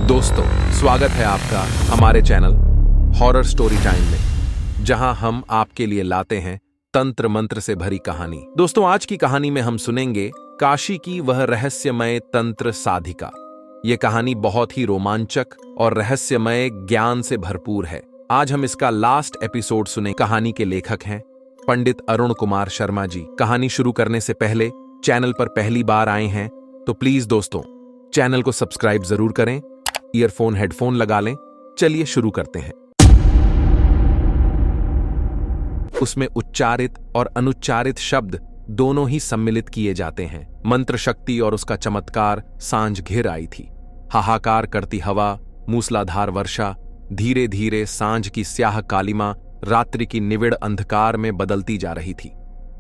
दोस्तों, स्वागत है आपका हमारे चैनल हॉरर स्टोरी टाइम में, जहां हम आपके लिए लाते हैं तंत्र मंत्र से भरी कहानी। दोस्तों, आज की कहानी में हम सुनेंगे काशी की वह रहस्यमय तंत्र साधिका। ये कहानी बहुत ही रोमांचक और रहस्यमय ज्ञान से भरपूर है। आज हम इसका लास्ट एपिसोड सुने। कहानी के लेखक हैं पंडित अरुण कुमार शर्मा जी। कहानी शुरू करने से पहले चैनल पर पहली बार आए हैं तो प्लीज दोस्तों चैनल को सब्सक्राइब जरूर करें, ईयरफोन हेडफोन लगा लें। चलिए शुरू करते हैं। उसमें उच्चारित और अनुच्चारित शब्द दोनों ही सम्मिलित किए जाते हैं। मंत्र शक्ति और उसका चमत्कार सांझ घिर आई थी। हाहाकार करती हवा, मूसलाधार वर्षा, धीरे धीरे सांझ की स्याह कालिमा रात्रि की निविड़ अंधकार में बदलती जा रही थी।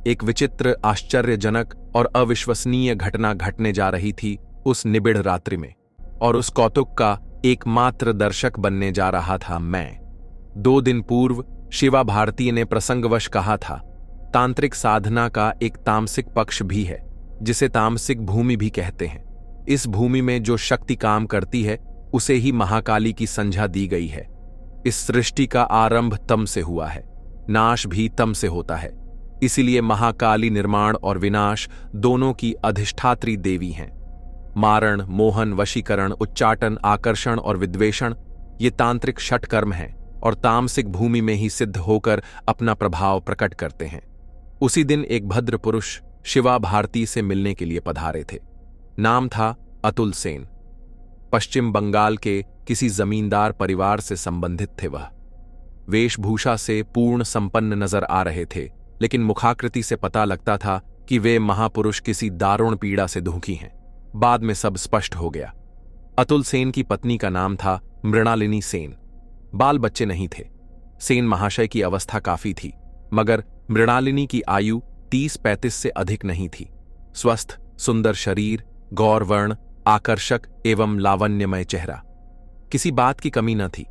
एक विचित्र, आश्चर्यजनक और अविश्वसनीय घटना घटने जा रही थी उस निबिड़ रात्रि में, और उस कौतुक का एकमात्र दर्शक बनने जा रहा था मैं। 2 दिन पूर्व शिवा भारती ने प्रसंगवश कहा था, तांत्रिक साधना का एक तामसिक पक्ष भी है, जिसे तामसिक भूमि भी कहते हैं। इस भूमि में जो शक्ति काम करती है उसे ही महाकाली की संज्ञा दी गई है। इस सृष्टि का आरंभ तम से हुआ है, नाश भी तम से होता है। इसीलिए महाकाली निर्माण और विनाश दोनों की अधिष्ठात्री देवी हैं। मारण, मोहन, वशीकरण, उच्चाटन, आकर्षण और विद्वेषण ये तांत्रिक षटकर्म हैं और तामसिक भूमि में ही सिद्ध होकर अपना प्रभाव प्रकट करते हैं। उसी दिन एक भद्र पुरुष शिवा भारती से मिलने के लिए पधारे थे। नाम था अतुल सेन। पश्चिम बंगाल के किसी जमींदार परिवार से संबंधित थे वह। वेशभूषा से पूर्ण संपन्न नजर आ रहे थे, लेकिन मुखाकृति से पता लगता था कि वे महापुरुष किसी दारुण पीड़ा से दुखी हैं। बाद में सब स्पष्ट हो गया। अतुल सेन की पत्नी का नाम था मृणालिनी सेन। बाल बच्चे नहीं थे। सेन महाशय की अवस्था काफी थी, मगर मृणालिनी की आयु 30-35 से अधिक नहीं थी। स्वस्थ, सुंदर शरीर, गौरवर्ण, आकर्षक एवं लावण्यमय चेहरा। किसी बात की कमी न थी।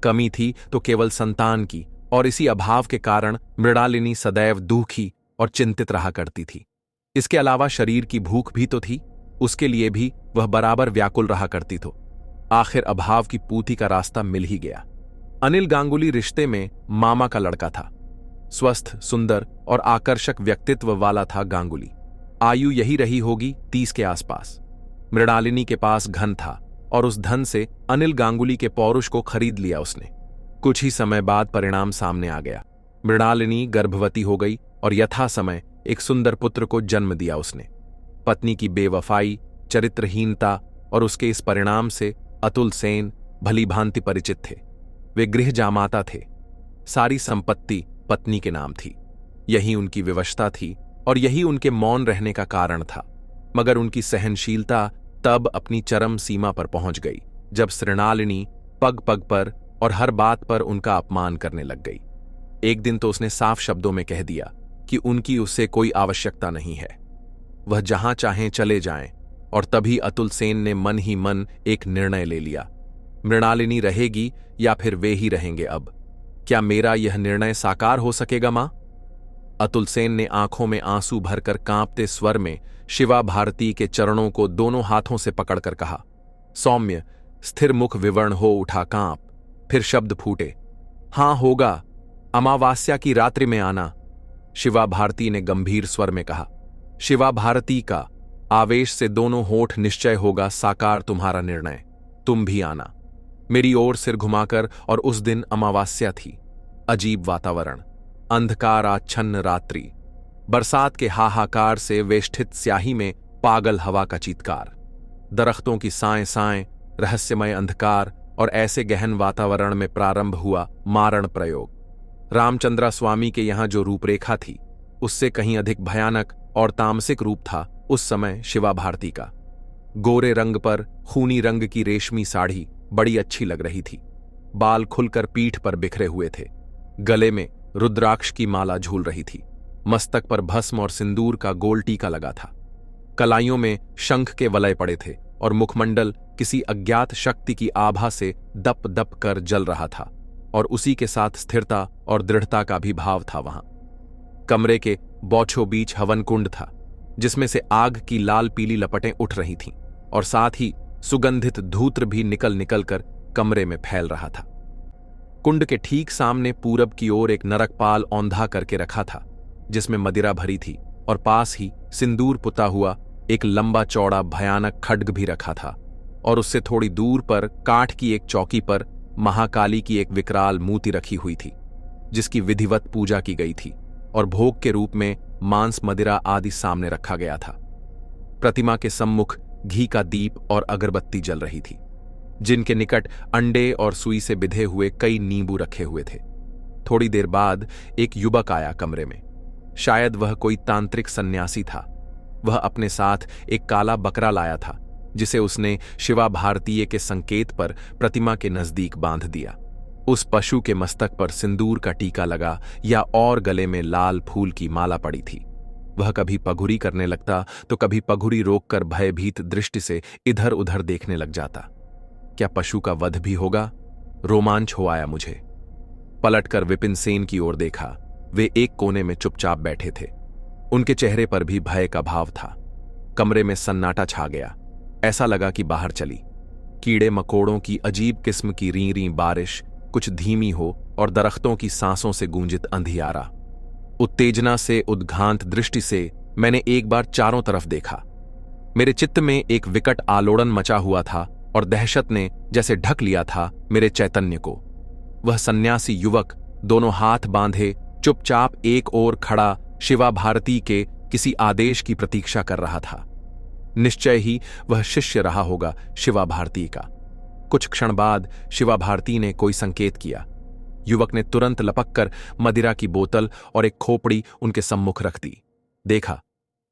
कमी थी तो केवल संतान की, और इसी अभाव के कारण मृणालिनी सदैव दुखी और चिंतित रहा करती थी। इसके अलावा शरीर की भूख भी तो थी, उसके लिए भी वह बराबर व्याकुल रहा करती थी। आखिर अभाव की पूर्ति का रास्ता मिल ही गया। अनिल गांगुली रिश्ते में मामा का लड़का था। स्वस्थ, सुंदर और आकर्षक व्यक्तित्व वाला था गांगुली। आयु यही रही होगी 30 के आसपास। मृणालिनी के पास धन था और उस धन से अनिल गांगुली के पौरुष को खरीद लिया उसने। कुछ ही समय बाद परिणाम सामने आ गया। मृणालिनी गर्भवती हो गई और यथा समय एक सुंदर पुत्र को जन्म दिया उसने। पत्नी की बेवफाई, चरित्रहीनता और उसके इस परिणाम से अतुल सेन भली भांति परिचित थे। वे गृह जामाता थे। सारी संपत्ति पत्नी के नाम थी। यही उनकी विवशता थी और यही उनके मौन रहने का कारण था। मगर उनकी सहनशीलता तब अपनी चरम सीमा पर पहुंच गई जब मृणालिनी पग पग पर और हर बात पर उनका अपमान करने लग गई। एक दिन तो उसने साफ शब्दों में कह दिया कि उनकी उससे कोई आवश्यकता नहीं है, वह जहां चाहें चले जाएं। और तभी अतुल सेन ने मन ही मन एक निर्णय ले लिया, मृणालिनी रहेगी या फिर वे ही रहेंगे। अब क्या मेरा यह निर्णय साकार हो सकेगा मां? अतुल सेन ने आंखों में आंसू भरकर कांपते स्वर में शिवा भारती के चरणों को दोनों हाथों से पकड़कर कहा। सौम्य स्थिर मुख विवर्ण हो उठा कांप। फिर शब्द फूटे, हां होगा, अमावास्या की रात्रि में आना। शिवा भारती ने गंभीर स्वर में कहा। शिवा भारती का आवेश से दोनों होठ निश्चय होगा साकार तुम्हारा निर्णय, तुम भी आना। मेरी ओर सिर घुमाकर। और उस दिन अमावास्या थी। अजीब वातावरण, अंधकार आच्छन्न रात्रि, बरसात के हाहाकार से वेष्टित स्याही में पागल हवा का चीत्कार, दरख्तों की साएं साएं, रहस्यमय अंधकार और ऐसे गहन वातावरण में प्रारंभ हुआ मारण प्रयोग। रामचंद्रा स्वामी के यहां जो रूपरेखा थी उससे कहीं अधिक भयानक और तामसिक रूप था उस समय शिवा भारती का। गोरे रंग पर खूनी रंग की रेशमी साड़ी बड़ी अच्छी लग रही थी। बाल खुलकर पीठ पर बिखरे हुए थे। गले में रुद्राक्ष की माला झूल रही थी। मस्तक पर भस्म और सिंदूर का गोल टीका लगा था। कलाइयों में शंख के वलय पड़े थे और मुखमंडल किसी अज्ञात शक्ति की आभा से दप दप कर जल रहा था, और उसी के साथ स्थिरता और दृढ़ता का भी भाव था वहां। कमरे के बौछों बीच हवन कुंड था, जिसमें से आग की लाल पीली लपटें उठ रही थीं, और साथ ही सुगंधित धूत्र भी निकल निकल कर कमरे में फैल रहा था। कुंड के ठीक सामने पूरब की ओर एक नरकपाल औंधा करके रखा था, जिसमें मदिरा भरी थी, और पास ही सिंदूर पुता हुआ एक लंबा चौड़ा भयानक खड्ग भी रखा था, और उससे थोड़ी दूर पर काठ की एक चौकी पर महाकाली की एक विकराल मूर्ति रखी हुई थी, जिसकी विधिवत पूजा की गई थी, और भोग के रूप में मांस मदिरा आदि सामने रखा गया था। प्रतिमा के सम्मुख घी का दीप और अगरबत्ती जल रही थी, जिनके निकट अंडे और सुई से बिधे हुए कई नींबू रखे हुए थे। थोड़ी देर बाद एक युवक आया कमरे में। शायद वह कोई तांत्रिक सन्यासी था। वह अपने साथ एक काला बकरा लाया था, जिसे उसने शिवा भारतीय के संकेत पर प्रतिमा के नजदीक बांध दिया। उस पशु के मस्तक पर सिंदूर का टीका लगा या और गले में लाल फूल की माला पड़ी थी। वह कभी पघुरी करने लगता तो कभी पघुरी रोककर भयभीत दृष्टि से इधर उधर देखने लग जाता। क्या पशु का वध भी होगा? रोमांच हो आया मुझे। पलटकर विपिन सेन की ओर देखा। वे एक कोने में चुपचाप बैठे थे। उनके चेहरे पर भी भय का भाव था। कमरे में सन्नाटा छा गया। ऐसा लगा कि बाहर चली कीड़े मकोड़ों की अजीब किस्म की री री बारिश कुछ धीमी हो और दरख्तों की सांसों से गूंजित अंधियारा। उत्तेजना से उद्घांत दृष्टि से मैंने एक बार चारों तरफ देखा। मेरे चित्त में एक विकट आलोड़न मचा हुआ था और दहशत ने जैसे ढक लिया था मेरे चैतन्य को। वह सन्यासी युवक दोनों हाथ बांधे चुपचाप एक ओर खड़ा शिवा भारती के किसी आदेश की प्रतीक्षा कर रहा था। निश्चय ही वह शिष्य रहा होगा शिवा भारती का। कुछ क्षण बाद शिवा भारती ने कोई संकेत किया। युवक ने तुरंत लपककर मदिरा की बोतल और एक खोपड़ी उनके सम्मुख रख दी। देखा,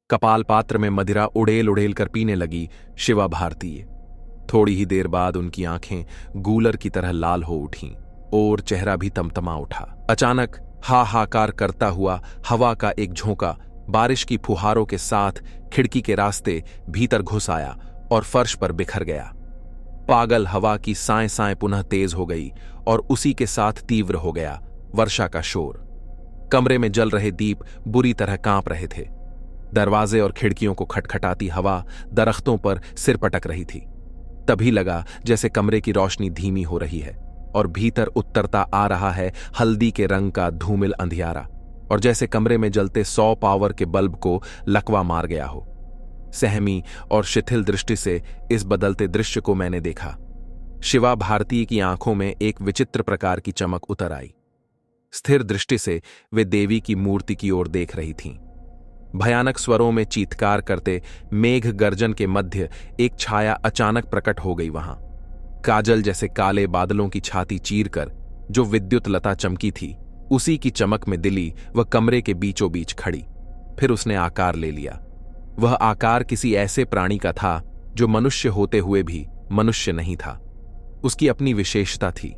कपाल पात्र में मदिरा उड़ेल उड़ेल कर पीने लगी शिवा भारती। थोड़ी ही देर बाद उनकी आंखें गूलर की तरह लाल हो उठीं और चेहरा भी तमतमा उठा। अचानक हाहाकार करता हुआ हवा का एक झोंका बारिश की फुहारों के साथ खिड़की के रास्ते भीतर घुस आया और फर्श पर बिखर गया। पागल हवा की साएं साएं पुनः तेज हो गई और उसी के साथ तीव्र हो गया वर्षा का शोर। कमरे में जल रहे दीप बुरी तरह कांप रहे थे। दरवाजे और खिड़कियों को खटखटाती हवा दरख्तों पर सिर पटक रही थी। तभी लगा जैसे कमरे की रोशनी धीमी हो रही है और भीतर उतरता आ रहा है हल्दी के रंग का धूमिल अंधियारा, और जैसे कमरे में जलते 100 पावर के बल्ब को लकवा मार गया हो। सहमी और शिथिल दृष्टि से इस बदलते दृश्य को मैंने देखा। शिवा भारती की आंखों में एक विचित्र प्रकार की चमक उतर आई। स्थिर दृष्टि से वे देवी की मूर्ति की ओर देख रही थीं। भयानक स्वरों में चीत्कार करते मेघ गर्जन के मध्य एक छाया अचानक प्रकट हो गई वहां। काजल जैसे काले बादलों की छाती चीरकर जो विद्युत लता चमकी थी, उसी की चमक में दिली वह कमरे के बीचों बीच खड़ी। फिर उसने आकार ले लिया। वह आकार किसी ऐसे प्राणी का था जो मनुष्य होते हुए भी मनुष्य नहीं था। उसकी अपनी विशेषता थी।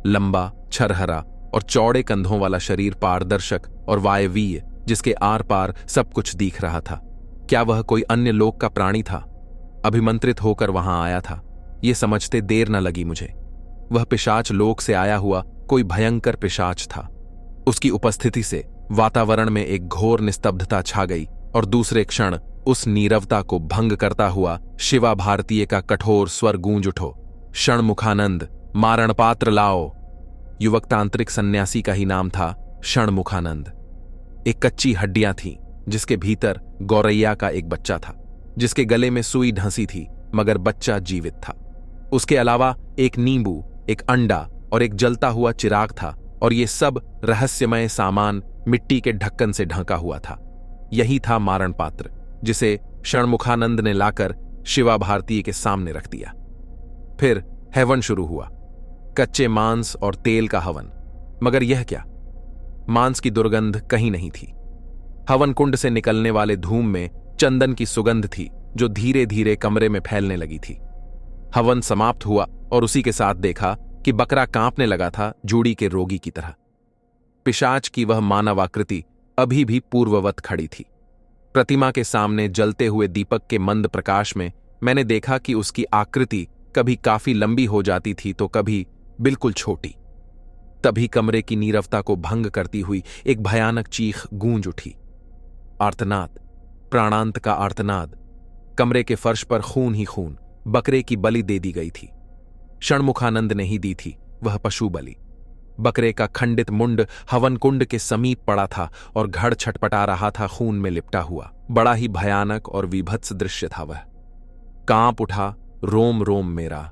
लंबा, छरहरा और चौड़े कंधों वाला शरीर पारदर्शक और वायवीय, जिसके आर पार सब कुछ दिख रहा था। क्या वह कोई अन्य लोक का प्राणी था? अभिमंत्रित होकर वहां आया था, ये समझते देर न लगी मुझे। वह पिशाच लोक से आया हुआ कोई भयंकर पिशाच था। उसकी उपस्थिति से वातावरण में एक घोर निस्तब्धता छा गई और दूसरे क्षण उस नीरवता को भंग करता हुआ शिवा भारतीय का कठोर स्वर गूंज उठो, षणमुखानंद, मारणपात्र लाओ। युवक तांत्रिक सन्यासी का ही नाम था षणमुखानंद। एक कच्ची हड्डियां थीं, जिसके भीतर गौरैया का एक बच्चा था, जिसके गले में सुई ढंसी थी, मगर बच्चा जीवित था। उसके अलावा एक नींबू, एक अंडा और एक जलता हुआ चिराग था, और ये सब रहस्यमय सामान मिट्टी के ढक्कन से ढका हुआ था। यही था मारण पात्र, जिसे षणमुखानंद ने लाकर शिवा भारती के सामने रख दिया। फिर हवन शुरू हुआ, कच्चे मांस और तेल का हवन। मगर यह क्या, मांस की दुर्गंध कहीं नहीं थी। हवन कुंड से निकलने वाले धूम में चंदन की सुगंध थी, जो धीरे धीरे कमरे में फैलने लगी थी। हवन समाप्त हुआ और उसी के साथ देखा कि बकरा कांपने लगा था, जूड़ी के रोगी की तरह। पिशाच की वह मानव आकृति अभी भी पूर्ववत खड़ी थी। प्रतिमा के सामने जलते हुए दीपक के मंद प्रकाश में मैंने देखा कि उसकी आकृति कभी काफी लंबी हो जाती थी तो कभी बिल्कुल छोटी। तभी कमरे की नीरवता को भंग करती हुई एक भयानक चीख गूंज उठी। आर्तनाद, प्राणांत का आर्तनाद। कमरे के फर्श पर खून ही खून, बकरे की बलि दे दी गई थी। षणमुखानंद ने ही दी थी, वह पशु बलि। बकरे का खंडित मुंड हवन कुंड के समीप पड़ा था और घड़ छटपटा रहा था, खून में लिपटा हुआ। बड़ा ही भयानक और विभत्स दृश्य था वह। कांप उठा रोम रोम मेरा,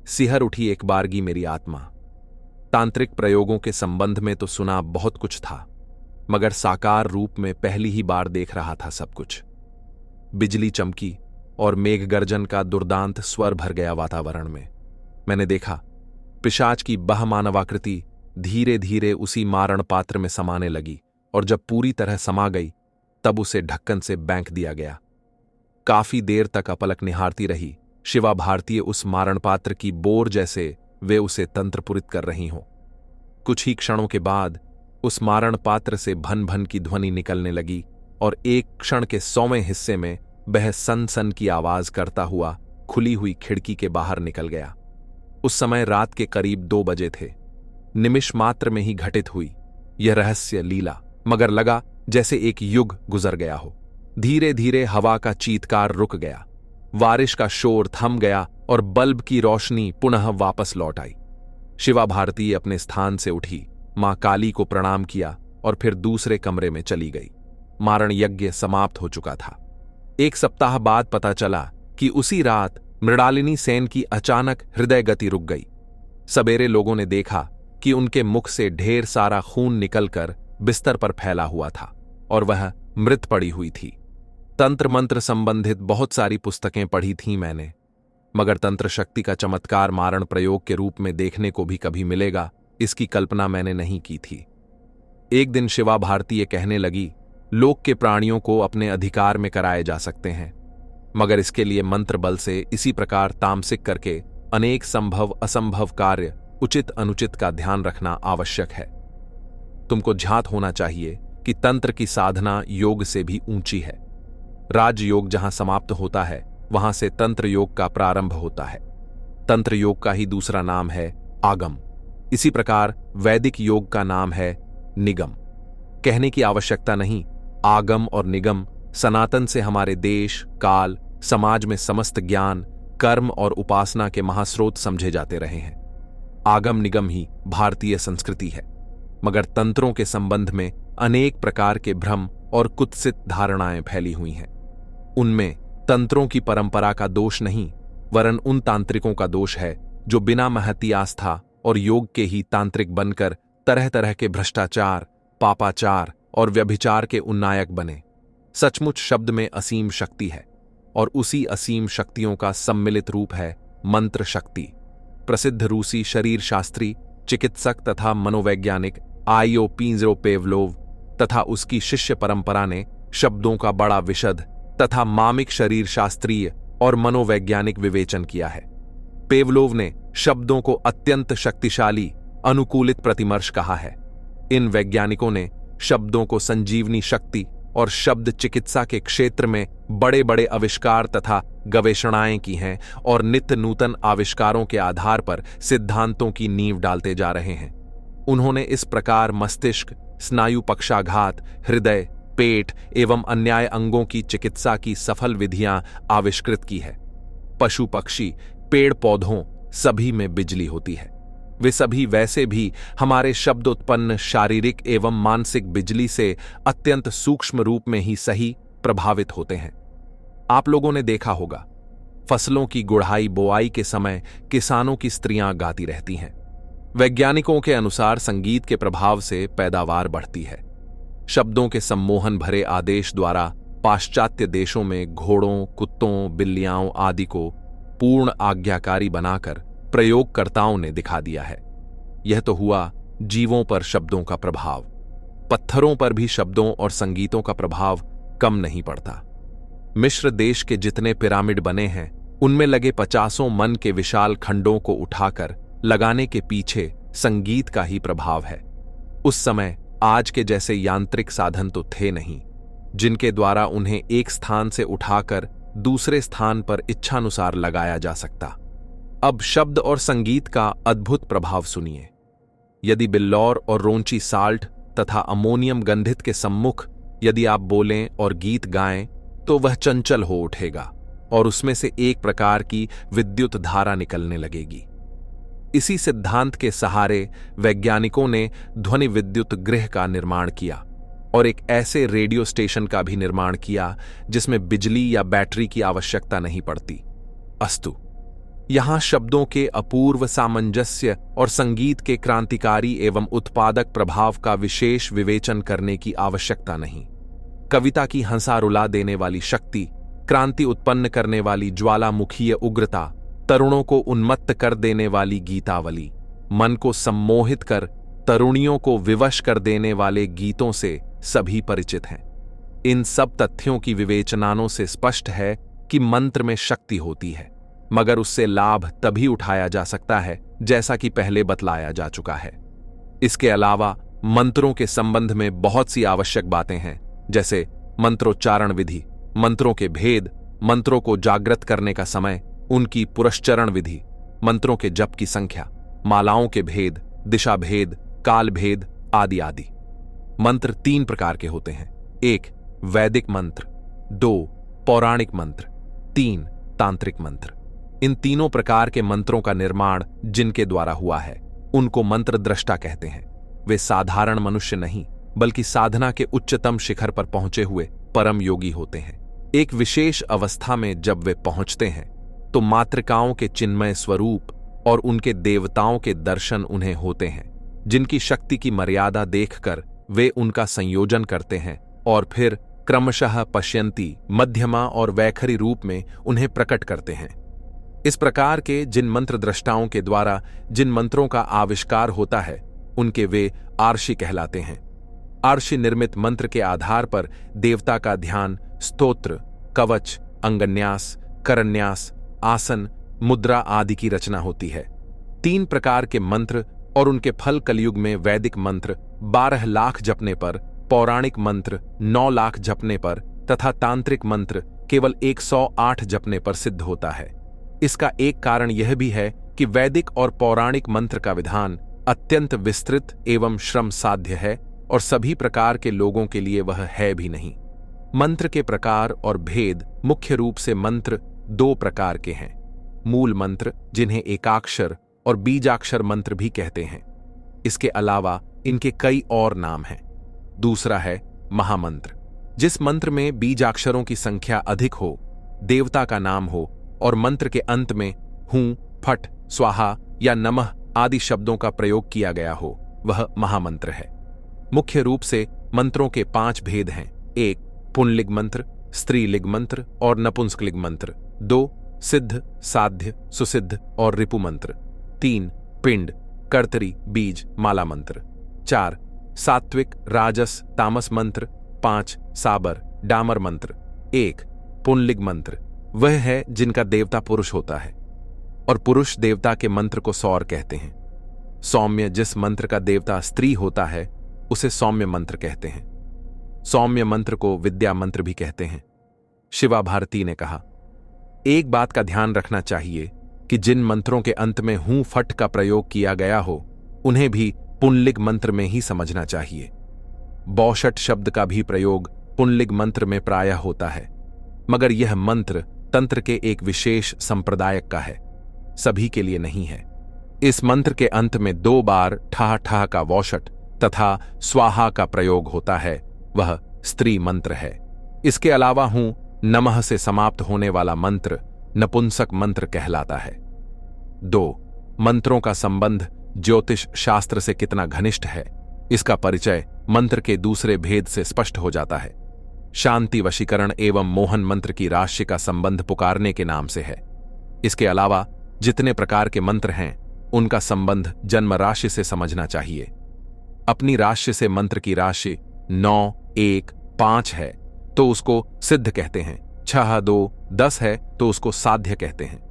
सिहर उठी एक बारगी मेरी आत्मा। तांत्रिक प्रयोगों के संबंध में तो सुना बहुत कुछ था, मगर साकार रूप में पहली ही बार देख रहा था सब कुछ। बिजली चमकी और मेघ गर्जन का दुर्दांत स्वर भर गया वातावरण में। मैंने देखा पिशाच की बहमानवाकृति धीरे धीरे उसी मारण पात्र में समाने लगी, और जब पूरी तरह समा गई तब उसे ढक्कन से बैंक दिया गया। काफी देर तक अपलक निहारती रही शिवा भारतीय उस मारण पात्र की बोर, जैसे वे उसे तंत्रपुरित कर रही हों। कुछ ही क्षणों के बाद उस मारण पात्र से भन भन की ध्वनि निकलने लगी और एक क्षण के 100वें हिस्से में वह सन सन की आवाज करता हुआ खुली हुई खिड़की के बाहर निकल गया। उस समय रात के करीब 2 बजे थे। निमिष मात्र में ही घटित हुई यह रहस्य लीला, मगर लगा जैसे एक युग गुजर गया हो। धीरे धीरे हवा का चीत्कार रुक गया, बारिश का शोर थम गया और बल्ब की रोशनी पुनः वापस लौट आई। शिवा भारती अपने स्थान से उठी, मां काली को प्रणाम किया और फिर दूसरे कमरे में चली गई। मारण यज्ञ समाप्त हो चुका था। 1 सप्ताह बाद पता चला कि उसी रात मृणालिनी सेन की अचानक हृदय गति रुक गई। सवेरे लोगों ने देखा कि उनके मुख से ढेर सारा खून निकलकर बिस्तर पर फैला हुआ था और वह मृत पड़ी हुई थी। तंत्र मंत्र संबंधित बहुत सारी पुस्तकें पढ़ी थीं मैंने, मगर तंत्र शक्ति का चमत्कार मारण प्रयोग के रूप में देखने को भी कभी मिलेगा, इसकी कल्पना मैंने नहीं की थी। एक दिन शिवा भारती ये कहने लगी, लोक के प्राणियों को अपने अधिकार में कराए जा सकते हैं, मगर इसके लिए मंत्र बल से इसी प्रकार तामसिक करके अनेक संभव असंभव कार्य उचित अनुचित का ध्यान रखना आवश्यक है। तुमको ज्ञात होना चाहिए कि तंत्र की साधना योग से भी ऊंची है। राजयोग जहां समाप्त होता है वहां से तंत्र योग का प्रारंभ होता है। तंत्र योग का ही दूसरा नाम है आगम। इसी प्रकार वैदिक योग का नाम है निगम। कहने की आवश्यकता नहीं, आगम और निगम सनातन से हमारे देश, काल, समाज में समस्त ज्ञान, कर्म और उपासना के महास्रोत समझे जाते रहे हैं। आगम निगम ही भारतीय संस्कृति है, मगर तंत्रों के संबंध में अनेक प्रकार के भ्रम और कुत्सित धारणाएं फैली हुई हैं। उनमें तंत्रों की परंपरा का दोष नहीं, वरन उन तांत्रिकों का दोष है जो बिना महती आस्था और योग के ही तांत्रिक बनकर तरह तरह के भ्रष्टाचार, पापाचार और व्यभिचार के उन्नायक बने। सचमुच शब्द में असीम शक्ति है और उसी असीम शक्तियों का सम्मिलित रूप है मंत्र शक्ति। प्रसिद्ध रूसी शरीर शास्त्री, चिकित्सक तथा मनोवैज्ञानिक आयो पींजरो पेवलोव तथा उसकी शिष्य परंपरा ने शब्दों का बड़ा विशद तथा मामिक शरीर शास्त्रीय और मनोवैज्ञानिक विवेचन किया है। पेवलोव ने शब्दों को अत्यंत शक्तिशाली अनुकूलित प्रतिमर्श कहा है। इन वैज्ञानिकों ने शब्दों को संजीवनी शक्ति और शब्द चिकित्सा के क्षेत्र में बड़े बड़े आविष्कार तथा गवेषणाएं की हैं और नित्य नूतन आविष्कारों के आधार पर सिद्धांतों की नींव डालते जा रहे हैं। उन्होंने इस प्रकार मस्तिष्क, स्नायु पक्षाघात, हृदय, पेट एवं अन्याय अंगों की चिकित्सा की सफल विधियां आविष्कृत की है। पशु पक्षी, पेड़ पौधों सभी में बिजली होती है। वे सभी वैसे भी हमारे शब्द उत्पन्न शारीरिक एवं मानसिक बिजली से अत्यंत सूक्ष्म रूप में ही सही प्रभावित होते हैं। आप लोगों ने देखा होगा, फसलों की गुड़ाई बोआई के समय किसानों की स्त्रियां गाती रहती हैं। वैज्ञानिकों के अनुसार संगीत के प्रभाव से पैदावार बढ़ती है। शब्दों के सम्मोहन भरे आदेश द्वारा पाश्चात्य देशों में घोड़ों, कुत्तों, बिल्लियाओं आदि को पूर्ण आज्ञाकारी बनाकर प्रयोगकर्ताओं ने दिखा दिया है। यह तो हुआ जीवों पर शब्दों का प्रभाव। पत्थरों पर भी शब्दों और संगीतों का प्रभाव कम नहीं पड़ता। मिस्र देश के जितने पिरामिड बने हैं उनमें लगे 50 मन के विशाल खंडों को उठाकर लगाने के पीछे संगीत का ही प्रभाव है। उस समय आज के जैसे यांत्रिक साधन तो थे नहीं, जिनके द्वारा उन्हें एक स्थान से उठाकर दूसरे स्थान पर इच्छानुसार लगाया जा सकता। अब शब्द और संगीत का अद्भुत प्रभाव सुनिए। यदि बिल्लौर और रोंची साल्ट तथा अमोनियम गंधित के सम्मुख यदि आप बोलें और गीत गाएं तो वह चंचल हो उठेगा और उसमें से एक प्रकार की विद्युत धारा निकलने लगेगी। इसी सिद्धांत के सहारे वैज्ञानिकों ने ध्वनि विद्युत गृह का निर्माण किया और एक ऐसे रेडियो स्टेशन का भी निर्माण किया जिसमें बिजली या बैटरी की आवश्यकता नहीं पड़ती। अस्तु, यहां शब्दों के अपूर्व सामंजस्य और संगीत के क्रांतिकारी एवं उत्पादक प्रभाव का विशेष विवेचन करने की आवश्यकता नहीं। कविता की हंसा रुला देने वाली शक्ति, क्रांति उत्पन्न करने वाली ज्वालामुखीय उग्रता, तरुणों को उन्मत्त कर देने वाली गीतावली, मन को सम्मोहित कर तरुणियों को विवश कर देने वाले गीतों से सभी परिचित हैं। इन सब तथ्यों की विवेचनाओं से स्पष्ट है कि मंत्र में शक्ति होती है, मगर उससे लाभ तभी उठाया जा सकता है जैसा कि पहले बतलाया जा चुका है। इसके अलावा मंत्रों के संबंध में बहुत सी आवश्यक बातें हैं, जैसे मंत्रोच्चारण विधि, मंत्रों के भेद, मंत्रों को जागृत करने का समय, उनकी पुरश्चरण विधि, मंत्रों के जप की संख्या, मालाओं के भेद, दिशा भेद, काल भेद आदि आदि। मंत्र 3 प्रकार के होते हैं। 1 वैदिक मंत्र, 2 पौराणिक मंत्र, 3 तांत्रिक मंत्र। इन तीनों प्रकार के मंत्रों का निर्माण जिनके द्वारा हुआ है उनको मंत्र दृष्टा कहते हैं। वे साधारण मनुष्य नहीं बल्कि साधना के उच्चतम शिखर पर पहुंचे हुए परम योगी होते हैं। एक विशेष अवस्था में जब वे पहुंचते हैं तो मातृकाओं के चिन्मय स्वरूप और उनके देवताओं के दर्शन उन्हें होते हैं, जिनकी शक्ति की मर्यादा देखकर वे उनका संयोजन करते हैं और फिर क्रमशः पश्यंती, मध्यमा और वैखरी रूप में उन्हें प्रकट करते हैं। इस प्रकार के जिन मंत्र दृष्टाओं के द्वारा जिन मंत्रों का आविष्कार होता है उनके वे आर्षि कहलाते हैं। आर्षि निर्मित मंत्र के आधार पर देवता का ध्यान, स्तोत्र, कवच, अंगन्यास, करन्यास, आसन, मुद्रा आदि की रचना होती है। 3 प्रकार के मंत्र और उनके फल कलयुग में वैदिक मंत्र 12 लाख जपने पर, पौराणिक मंत्र 9 लाख जपने पर तथा तांत्रिक मंत्र केवल 108 जपने पर सिद्ध होता है। इसका एक कारण यह भी है कि वैदिक और पौराणिक मंत्र का विधान अत्यंत विस्तृत एवं श्रम साध्य है और सभी प्रकार के लोगों के लिए वह है भी नहीं। मंत्र के प्रकार और भेद मुख्य रूप से मंत्र 2 प्रकार के हैं। मूल मंत्र, जिन्हें एकाक्षर और बीजाक्षर मंत्र भी कहते हैं। इसके अलावा इनके कई और नाम हैं। दूसरा है महामंत्र, जिस मंत्र में बीजाक्षरों की संख्या अधिक हो, देवता का नाम हो और मंत्र के अंत में हूं, फट, स्वाहा या नमः आदि शब्दों का प्रयोग किया गया हो, वह महामंत्र है। मुख्य रूप से मंत्रों के 5 भेद हैं। 1 पुंलिग मंत्र, स्त्रीलिग मंत्र और नपुंसकलिग मंत्र। 2 सिद्ध, साध्य, सुसिद्ध और रिपु मंत्र। 3 पिंड, कर्तरी, बीज, माला मंत्र। 4 सात्विक, राजस, तामस मंत्र। 5 साबर, डामर मंत्र। 1 पुंलिग मंत्र वह है जिनका देवता पुरुष होता है और पुरुष देवता के मंत्र को सौर कहते हैं। सौम्य, जिस मंत्र का देवता स्त्री होता है उसे सौम्य मंत्र कहते हैं। सौम्य मंत्र को विद्या मंत्र भी कहते हैं। शिवा भारती ने कहा, एक बात का ध्यान रखना चाहिए कि जिन मंत्रों के अंत में हूं फट का प्रयोग किया गया हो उन्हें भी पुंलिग मंत्र में ही समझना चाहिए। बौषट शब्द का भी प्रयोग पुंलिग मंत्र में प्रायः होता है, मगर यह मंत्र तंत्र के एक विशेष संप्रदायक का है, सभी के लिए नहीं है। इस मंत्र के अंत में 2 बार ठा ठा का वौषट तथा स्वाहा का प्रयोग होता है, वह स्त्री मंत्र है। इसके अलावा हूं नमः से समाप्त होने वाला मंत्र नपुंसक मंत्र कहलाता है। 2 मंत्रों का संबंध ज्योतिष शास्त्र से कितना घनिष्ठ है, इसका परिचय मंत्र के दूसरे भेद से स्पष्ट हो जाता है। शांति, वशीकरण एवं मोहन मंत्र की राशि का संबंध पुकारने के नाम से है। इसके अलावा जितने प्रकार के मंत्र हैं उनका संबंध जन्म राशि से समझना चाहिए। अपनी राशि से मंत्र की राशि 9, 1, 5 है तो उसको सिद्ध कहते हैं। 6, 2, 10 है तो उसको साध्य कहते हैं।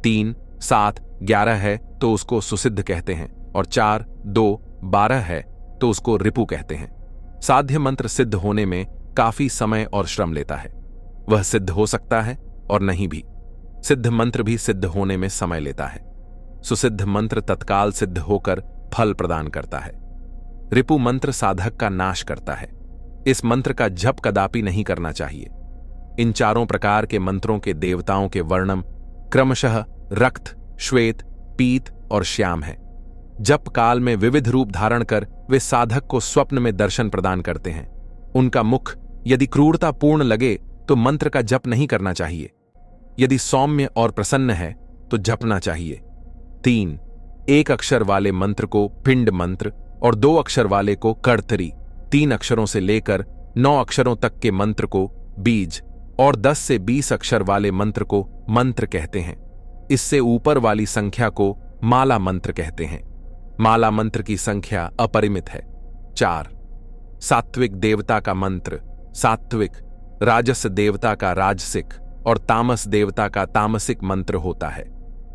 3, 7, 11 है तो उसको सुसिद्ध कहते हैं और 4, 2, 12 है तो उसको रिपु कहते हैं। साध्य मंत्र सिद्ध होने में काफी समय और श्रम लेता है। वह सिद्ध हो सकता है और नहीं भी। सिद्ध मंत्र भी सिद्ध होने में समय लेता है। सुसिद्ध मंत्र तत्काल सिद्ध होकर फल प्रदान करता है। रिपु मंत्र साधक का नाश करता है। इस मंत्र का जप कदापि नहीं करना चाहिए। इन चारों प्रकार के मंत्रों के देवताओं के वर्णम क्रमशः रक्त, श्वेत, पीत और श्याम है। जप काल में विविध रूप धारण कर वे साधक को स्वप्न में दर्शन प्रदान करते हैं। उनका मुख यदि क्रूरतापूर्ण लगे तो मंत्र का जप नहीं करना चाहिए। यदि सौम्य और प्रसन्न है तो जपना चाहिए। 3. एक अक्षर वाले मंत्र को पिंड मंत्र और 2 अक्षर वाले को कर्तरी, 3 अक्षरों से लेकर 9 अक्षरों तक के मंत्र को बीज और 10 से 20 अक्षर वाले मंत्र को मंत्र कहते हैं। इससे ऊपर वाली संख्या को माला मंत्र कहते हैं। माला मंत्र की संख्या अपरिमित है। 4. सात्विक देवता का मंत्र सात्विक, राजस देवता का राजसिक और तामस देवता का तामसिक मंत्र होता है।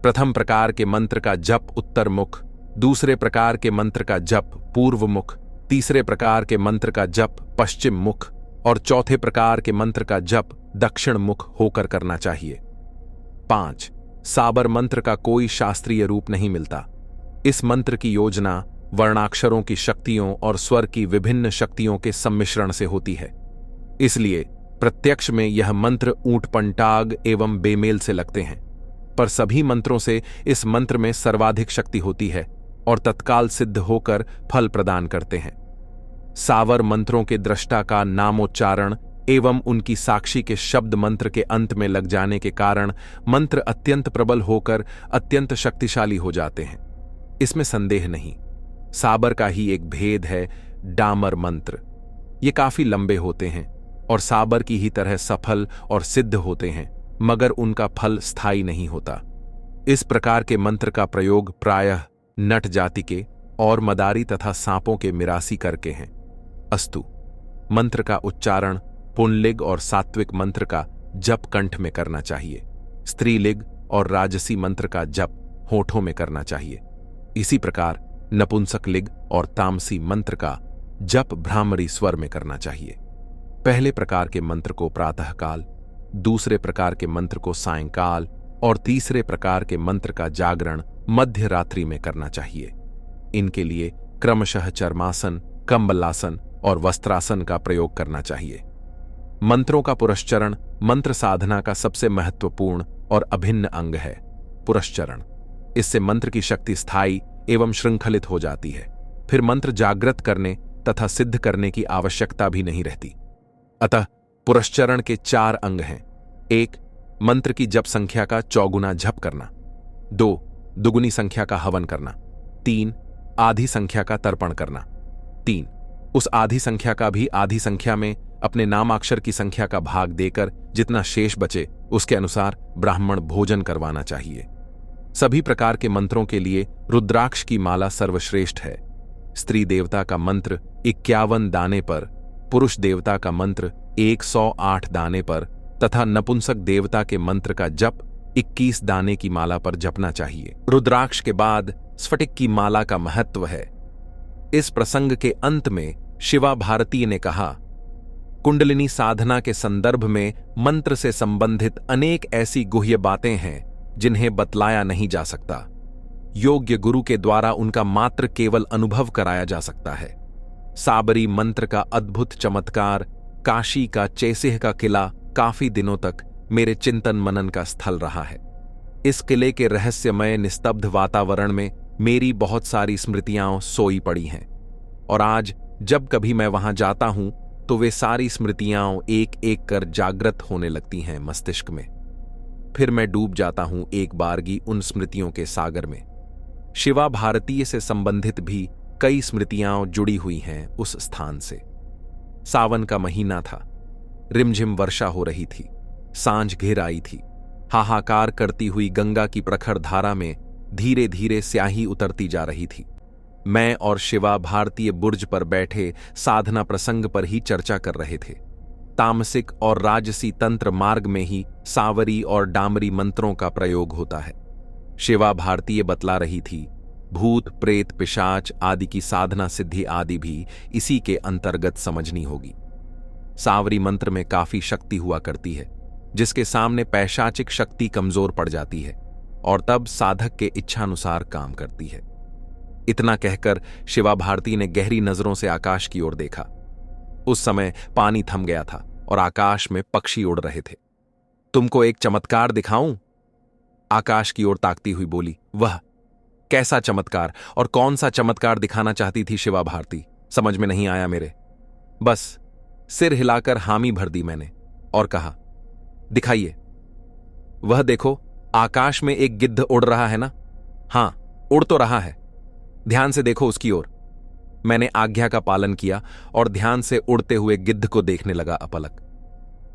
प्रथम प्रकार के मंत्र का जप उत्तर मुख, दूसरे प्रकार के मंत्र का जप पूर्व मुख, तीसरे प्रकार के मंत्र का जप पश्चिम मुख और चौथे प्रकार के मंत्र का जप दक्षिण मुख होकर करना चाहिए। 5. साबर मंत्र का कोई शास्त्रीय रूप नहीं मिलता। इस मंत्र की योजना वर्णाक्षरों की शक्तियों और स्वर की विभिन्न शक्तियों के सम्मिश्रण से होती है। इसलिए प्रत्यक्ष में यह मंत्र ऊंटपंटाग एवं बेमेल से लगते हैं, पर सभी मंत्रों से इस मंत्र में सर्वाधिक शक्ति होती है और तत्काल सिद्ध होकर फल प्रदान करते हैं। सावर मंत्रों के दृष्टा का नामोच्चारण एवं उनकी साक्षी के शब्द मंत्र के अंत में लग जाने के कारण मंत्र अत्यंत प्रबल होकर अत्यंत शक्तिशाली हो जाते हैं। इसमें संदेह नहीं। साबर का ही एक भेद है डामर मंत्र। ये काफी लंबे होते हैं और साबर की ही तरह सफल और सिद्ध होते हैं, मगर उनका फल स्थायी नहीं होता। इस प्रकार के मंत्र का प्रयोग प्रायः नट जाति के और मदारी तथा सांपों के मिरासी करके हैं। अस्तु। मंत्र का उच्चारण पुंलिग और सात्विक मंत्र का जप कंठ में करना चाहिए। स्त्रीलिग और राजसी मंत्र का जप होठों में करना चाहिए। इसी प्रकार नपुंसक लिग और तामसी मंत्र का जप भ्रामरी स्वर में करना चाहिए। पहले प्रकार के मंत्र को प्रातःकाल, दूसरे प्रकार के मंत्र को सायंकाल और तीसरे प्रकार के मंत्र का जागरण मध्य रात्रि में करना चाहिए। इनके लिए क्रमशः चर्मासन, कंबलासन और वस्त्रासन का प्रयोग करना चाहिए। मंत्रों का पुरश्चरण मंत्र साधना का सबसे महत्वपूर्ण और अभिन्न अंग है। पुरश्चरण, इससे मंत्र की शक्ति स्थायी एवं श्रृंखलित हो जाती है। फिर मंत्र जागृत करने तथा सिद्ध करने की आवश्यकता भी नहीं रहती। अतः पुरश्चरण के 4 अंग हैं। 1. मंत्र की जप संख्या का चौगुना जप करना। 2. दुगुनी संख्या का हवन करना। 3. आधी संख्या का तर्पण करना। 3. उस आधी संख्या का भी आधी संख्या में अपने नामाक्षर की संख्या का भाग देकर जितना शेष बचे उसके अनुसार ब्राह्मण भोजन करवाना चाहिए। सभी प्रकार के मंत्रों के लिए रुद्राक्ष की माला सर्वश्रेष्ठ है। स्त्री देवता का मंत्र 51 दाने पर, पुरुष देवता का मंत्र 108 दाने पर तथा नपुंसक देवता के मंत्र का जप 21 दाने की माला पर जपना चाहिए। रुद्राक्ष के बाद स्फटिक की माला का महत्व है। इस प्रसंग के अंत में शिवा भारती ने कहा, कुंडलिनी साधना के संदर्भ में मंत्र से संबंधित अनेक ऐसी गुह्य बातें हैं जिन्हें बतलाया नहीं जा सकता। योग्य गुरु के द्वारा उनका मात्र केवल अनुभव कराया जा सकता है। साबरी मंत्र का अद्भुत चमत्कार, काशी का चैसिह का किला काफी दिनों तक मेरे चिंतन मनन का स्थल रहा है। इस किले के रहस्यमय निस्तब्ध वातावरण में मेरी बहुत सारी स्मृतियां सोई पड़ी हैं और आज जब कभी मैं वहां जाता हूं तो वे सारी स्मृतियां एक एक कर जागृत होने लगती हैं मस्तिष्क में। फिर मैं डूब जाता हूं एक बारगी उन स्मृतियों के सागर में। शिवा भारतीय से संबंधित भी कई स्मृतियां जुड़ी हुई हैं उस स्थान से। सावन का महीना था। रिमझिम वर्षा हो रही थी। सांझ घिर आई थी। हाहाकार करती हुई गंगा की प्रखर धारा में धीरे धीरे स्याही उतरती जा रही थी। मैं और शिवा भारतीय बुर्ज पर बैठे साधना प्रसंग पर ही चर्चा कर रहे थे। तामसिक और राजसी तंत्र मार्ग में ही सावरी और डामरी मंत्रों का प्रयोग होता है। शिवा भारतीय बतला रही थी, भूत प्रेत पिशाच आदि की साधना सिद्धि आदि भी इसी के अंतर्गत समझनी होगी। सावरी मंत्र में काफी शक्ति हुआ करती है, जिसके सामने पैशाचिक शक्ति कमजोर पड़ जाती है और तब साधक के इच्छानुसार काम करती है। इतना कहकर शिवा भारती ने गहरी नजरों से आकाश की ओर देखा। उस समय पानी थम गया था और आकाश में पक्षी उड़ रहे थे। तुमको एक चमत्कार दिखाऊं? आकाश की ओर ताकती हुई बोली। वह कैसा चमत्कार और कौन सा चमत्कार दिखाना चाहती थी शिवा भारती? समझ में नहीं आया मेरे। बस सिर हिलाकर हामी भर दी मैंने और कहा, दिखाइए। वह देखो, आकाश में एक गिद्ध उड़ रहा है ना? हां, उड़ तो रहा है। ध्यान से देखो उसकी ओर। मैंने आज्ञा का पालन किया और ध्यान से उड़ते हुए गिद्ध को देखने लगा अपलक।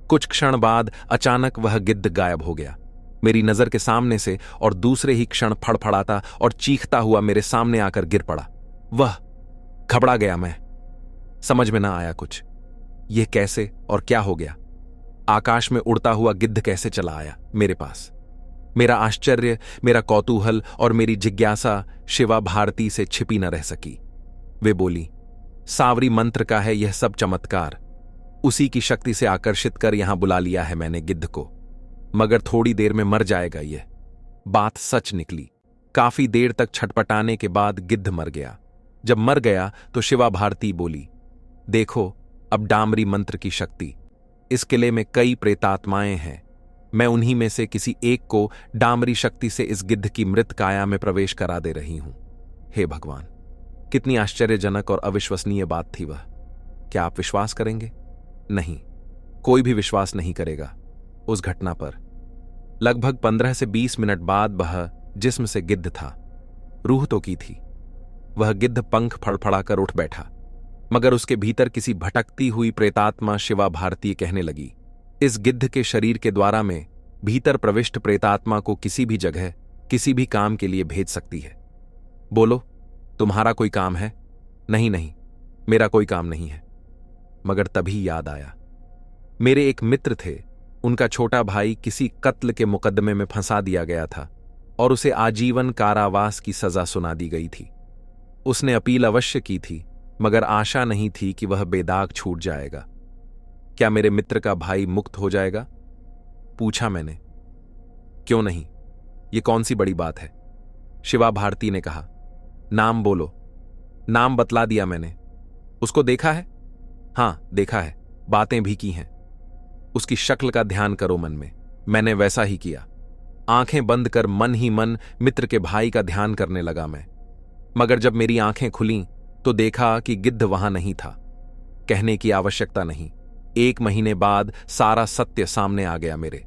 कुछ क्षण बाद अचानक वह गिद्ध गायब हो गया मेरी नजर के सामने से, और दूसरे ही क्षण फड़फड़ाता और चीखता हुआ मेरे सामने आकर गिर पड़ा। वह घबरा गया मैं। समझ में ना आया कुछ। यह कैसे और क्या हो गया? आकाश में उड़ता हुआ गिद्ध कैसे चला आया मेरे पास? मेरा आश्चर्य, मेरा कौतूहल और मेरी जिज्ञासा शिवा भारती से छिपी न रह सकी। वे बोली, सावरी मंत्र का है यह सब चमत्कार। उसी की शक्ति से आकर्षित कर यहां बुला लिया है मैंने गिद्ध को, मगर थोड़ी देर में मर जाएगा यह। बात सच निकली। काफी देर तक छटपटाने के बाद गिद्ध मर गया। जब मर गया तो शिवा भारती बोली, देखो अब डामरी मंत्र की शक्ति। इस किले में कई प्रेतात्माएं हैं। मैं उन्हीं में से किसी एक को डामरी शक्ति से इस गिद्ध की मृत काया में प्रवेश करा दे रही हूं। हे भगवान, कितनी आश्चर्यजनक और अविश्वसनीय बात थी वह। क्या आप विश्वास करेंगे? नहीं, कोई भी विश्वास नहीं करेगा उस घटना पर। लगभग 15 से 20 मिनट बाद वह जिस्म से गिद्ध था, रूह तो की थी। वह गिद्ध पंख फड़फड़ाकर उठ बैठा, मगर उसके भीतर किसी भटकती हुई प्रेतात्मा शिवा भारती कहने लगी, इस गिद्ध के शरीर के द्वारा में भीतर प्रविष्ट प्रेतात्मा को किसी भी जगह किसी भी काम के लिए भेज सकती है। बोलो, तुम्हारा कोई काम है? नहीं नहीं, मेरा कोई काम नहीं है। मगर तभी याद आया, मेरे एक मित्र थे, उनका छोटा भाई किसी कत्ल के मुकदमे में फंसा दिया गया था और उसे आजीवन कारावास की सजा सुना दी गई थी। उसने अपील अवश्य की थी, मगर आशा नहीं थी कि वह बेदाग छूट जाएगा। क्या मेरे मित्र का भाई मुक्त हो जाएगा? पूछा मैंने। क्यों नहीं, ये कौन सी बड़ी बात है? शिवा भारती ने कहा, नाम बोलो। नाम बतला दिया मैंने। उसको देखा है? हां, देखा है, बातें भी की हैं। उसकी शक्ल का ध्यान करो मन में। मैंने वैसा ही किया। आंखें बंद कर मन ही मन मित्र के भाई का ध्यान करने लगा मैं। मगर जब मेरी आंखें खुलीं तो देखा कि गिद्ध वहां नहीं था। कहने की आवश्यकता नहीं, 1 महीने बाद सारा सत्य सामने आ गया मेरे।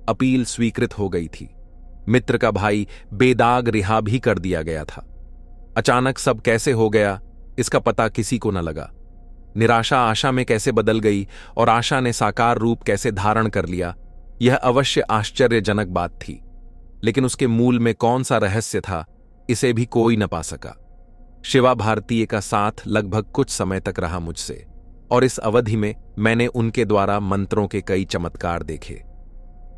अपील स्वीकृत हो गई थी। मित्र का भाई बेदाग रिहा भी कर दिया गया था। अचानक सब कैसे हो गया इसका पता किसी को न लगा। निराशा आशा में कैसे बदल गई और आशा ने साकार रूप कैसे धारण कर लिया, यह अवश्य आश्चर्यजनक बात थी। लेकिन उसके मूल में कौन सा रहस्य था, इसे भी कोई न पा सका। शिवा भारतीय का साथ लगभग कुछ समय तक रहा मुझसे, और इस अवधि में मैंने उनके द्वारा मंत्रों के कई चमत्कार देखे।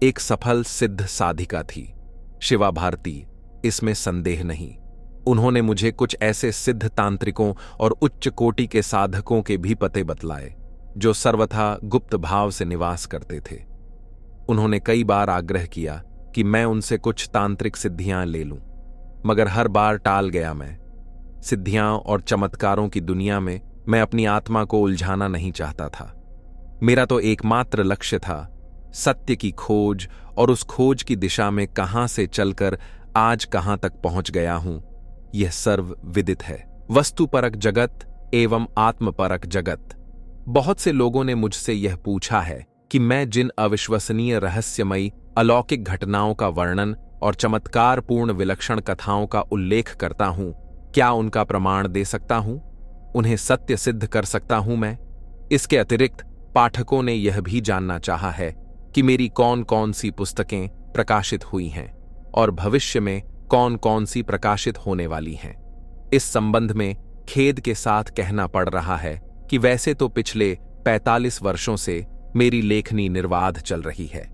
एक सफल सिद्ध साधिका थी शिवा भारती, इसमें संदेह नहीं। उन्होंने मुझे कुछ ऐसे सिद्ध तांत्रिकों और उच्च कोटि के साधकों के भी पते बतलाए जो सर्वथा गुप्त भाव से निवास करते थे। उन्होंने कई बार आग्रह किया कि मैं उनसे कुछ तांत्रिक सिद्धियां ले लूं, मगर हर बार टाल गया मैं। सिद्धियां और चमत्कारों की दुनिया में मैं अपनी आत्मा को उलझाना नहीं चाहता था। मेरा तो एकमात्र लक्ष्य था सत्य की खोज, और उस खोज की दिशा में कहां से चलकर आज कहां तक पहुंच गया हूं, यह सर्व विदित है। वस्तुपरक जगत एवं आत्मपरक जगत। बहुत से लोगों ने मुझसे यह पूछा है कि मैं जिन अविश्वसनीय रहस्यमयी अलौकिक घटनाओं का वर्णन और चमत्कारपूर्ण विलक्षण कथाओं का उल्लेख करता हूं, क्या उनका प्रमाण दे सकता हूं? उन्हें सत्य सिद्ध कर सकता हूं मैं? इसके अतिरिक्त पाठकों ने यह भी जानना चाहा है कि मेरी कौन कौन सी पुस्तकें प्रकाशित हुई हैं और भविष्य में कौन कौन सी प्रकाशित होने वाली हैं। इस संबंध में खेद के साथ कहना पड़ रहा है कि वैसे तो पिछले 45 वर्षों से मेरी लेखनी निर्बाध चल रही है।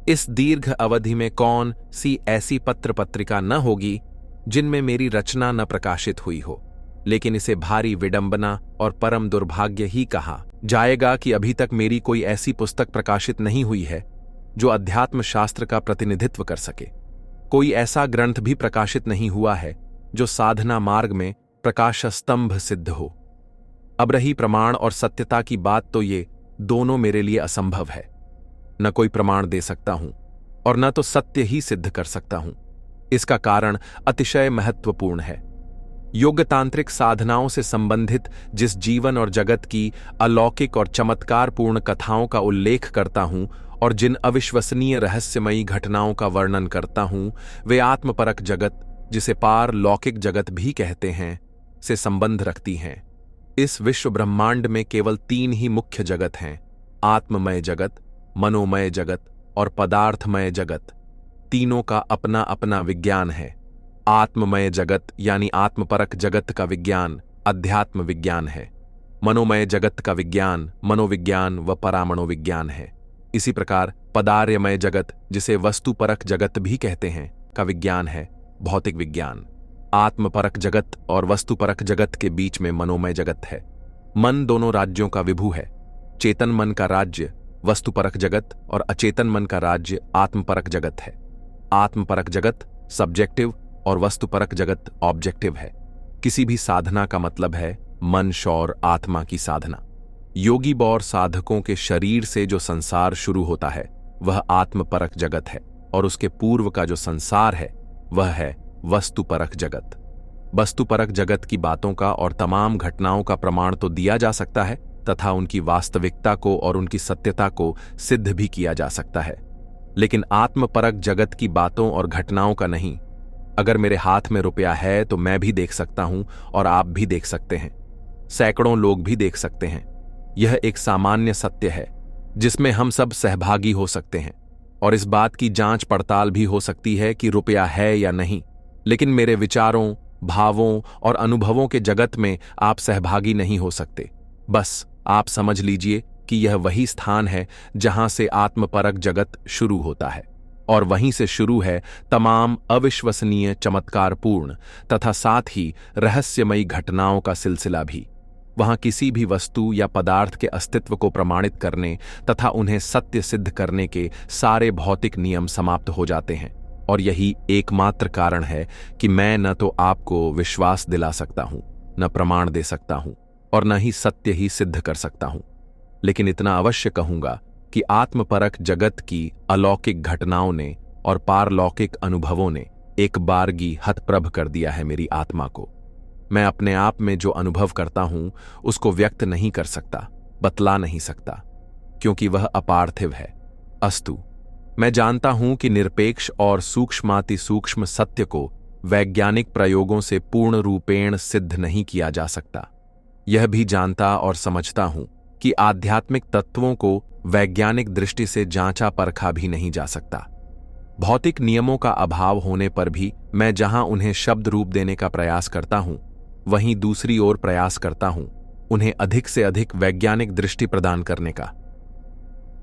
इस दीर्घ अवधि में कौन सी ऐसी पत्र पत्रिका न होगी जिनमें मेरी रचना न प्रकाशित हुई हो। लेकिन इसे भारी विडंबना और परम दुर्भाग्य ही कहा जाएगा कि अभी तक मेरी कोई ऐसी पुस्तक प्रकाशित नहीं हुई है जो अध्यात्म शास्त्र का प्रतिनिधित्व कर सके। कोई ऐसा ग्रंथ भी प्रकाशित नहीं हुआ है जो साधना मार्ग में प्रकाश स्तंभ सिद्ध हो। अब रही प्रमाण और सत्यता की बात, तो ये दोनों मेरे लिए असंभव है। न कोई प्रमाण दे सकता हूं और न तो सत्य ही सिद्ध कर सकता हूं। इसका कारण अतिशय महत्वपूर्ण है। योगतांत्रिक साधनाओं से संबंधित जिस जीवन और जगत की अलौकिक और चमत्कारपूर्ण कथाओं का उल्लेख करता हूं और जिन अविश्वसनीय रहस्यमयी घटनाओं का वर्णन करता हूं, वे आत्मपरक जगत, जिसे पारलौकिक जगत भी कहते हैं, से संबंध रखती हैं। इस विश्व ब्रह्मांड में केवल 3 ही मुख्य जगत हैं: आत्ममय जगत, मनोमय जगत और पदार्थमय जगत। तीनों का अपना अपना विज्ञान है। आत्ममय जगत यानी आत्मपरक जगत का विज्ञान अध्यात्म विज्ञान है। मनोमय जगत का विज्ञान मनोविज्ञान व परामनोविज्ञान है। इसी प्रकार पदार्यमय जगत, जिसे वस्तुपरक जगत भी कहते हैं, का विज्ञान है भौतिक विज्ञान। आत्मपरक जगत और वस्तुपरक जगत के बीच में मनोमय जगत है। मन दोनों राज्यों का विभु है। चेतन मन का राज्य वस्तुपरक जगत और अचेतन मन का राज्य आत्मपरक जगत है। आत्मपरक जगत सब्जेक्टिव और वस्तुपरक जगत ऑब्जेक्टिव है। किसी भी साधना का मतलब है मन शौर आत्मा की साधना। योगी बौर साधकों के शरीर से जो संसार शुरू होता है वह आत्मपरक जगत है और उसके पूर्व का जो संसार है वह है वस्तुपरक जगत। वस्तुपरक जगत की बातों का और तमाम घटनाओं का प्रमाण तो दिया जा सकता है तथा उनकी वास्तविकता को और उनकी सत्यता को सिद्ध भी किया जा सकता है, लेकिन आत्मपरक जगत की बातों और घटनाओं का नहीं। अगर मेरे हाथ में रुपया है तो मैं भी देख सकता हूं और आप भी देख सकते हैं, सैकड़ों लोग भी देख सकते हैं। यह एक सामान्य सत्य है जिसमें हम सब सहभागी हो सकते हैं और इस बात की जांच पड़ताल भी हो सकती है कि रुपया है या नहीं, लेकिन मेरे विचारों, भावों और अनुभवों के जगत में आप सहभागी नहीं हो सकते। बस आप समझ लीजिए कि यह वही स्थान है जहां से आत्मपरक जगत शुरू होता है और वहीं से शुरू है तमाम अविश्वसनीय चमत्कारपूर्ण तथा साथ ही रहस्यमयी घटनाओं का सिलसिला भी। वहां किसी भी वस्तु या पदार्थ के अस्तित्व को प्रमाणित करने तथा उन्हें सत्य सिद्ध करने के सारे भौतिक नियम समाप्त हो जाते हैं और यही एकमात्र कारण है कि मैं न तो आपको विश्वास दिला सकता हूं, न प्रमाण दे सकता हूं और न ही सत्य ही सिद्ध कर सकता हूं, लेकिन इतना अवश्य कहूंगा कि आत्मपरक जगत की अलौकिक घटनाओं ने और पारलौकिक अनुभवों ने एक बारगी हतप्रभ कर दिया है मेरी आत्मा को। मैं अपने आप में जो अनुभव करता हूं उसको व्यक्त नहीं कर सकता, बतला नहीं सकता, क्योंकि वह अपार्थिव है। अस्तु, मैं जानता हूं कि निरपेक्ष और सूक्ष्माति सूक्ष्म सत्य को वैज्ञानिक प्रयोगों से पूर्ण रूपेण सिद्ध नहीं किया जा सकता। यह भी जानता और समझता हूं कि आध्यात्मिक तत्वों को वैज्ञानिक दृष्टि से जांचा परखा भी नहीं जा सकता। भौतिक नियमों का अभाव होने पर भी मैं जहां उन्हें शब्द रूप देने का प्रयास करता हूं, वहीं दूसरी ओर प्रयास करता हूं उन्हें अधिक से अधिक वैज्ञानिक दृष्टि प्रदान करने का।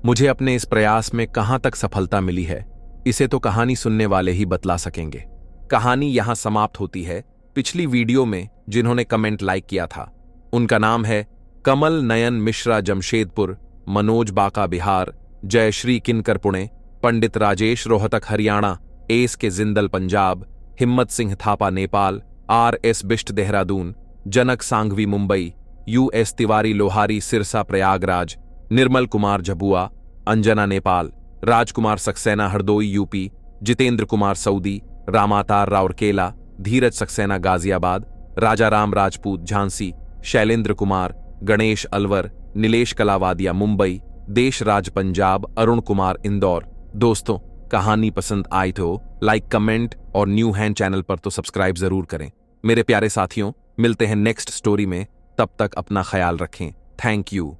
मुझे अपने इस प्रयास में कहां तक सफलता मिली है, इसे तो कहानी सुनने वाले ही बतला सकेंगे। कहानी यहां समाप्त होती है। पिछली वीडियो में जिन्होंने कमेंट लाइक किया था उनका नाम है कमल नयन मिश्रा जमशेदपुर, मनोज बाका बिहार, जयश्री किनकर पुणे, पंडित राजेश रोहतक हरियाणा, एस के जिंदल पंजाब, हिम्मत सिंह थापा नेपाल, आर एस बिष्ट देहरादून, जनक सांघवी मुंबई, यू एस तिवारी लोहारी सिरसा प्रयागराज, निर्मल कुमार झबुआ अंजना नेपाल, राजकुमार सक्सेना हरदोई यूपी, जितेंद्र कुमार सऊदी, रामातार राउरकेला, धीरज सक्सेना गाजियाबाद, राजाराम राजपूत झांसी, शैलेंद्र कुमार, गणेश अलवर, नीलेश कलावादिया मुंबई, देशराज पंजाब, अरुण कुमार इंदौर। दोस्तों, कहानी पसंद आई तो लाइक, कमेंट और न्यू हैंड चैनल पर तो सब्सक्राइब जरूर करें। मेरे प्यारे साथियों, मिलते हैं नेक्स्ट स्टोरी में। तब तक अपना ख्याल रखें। Thank you.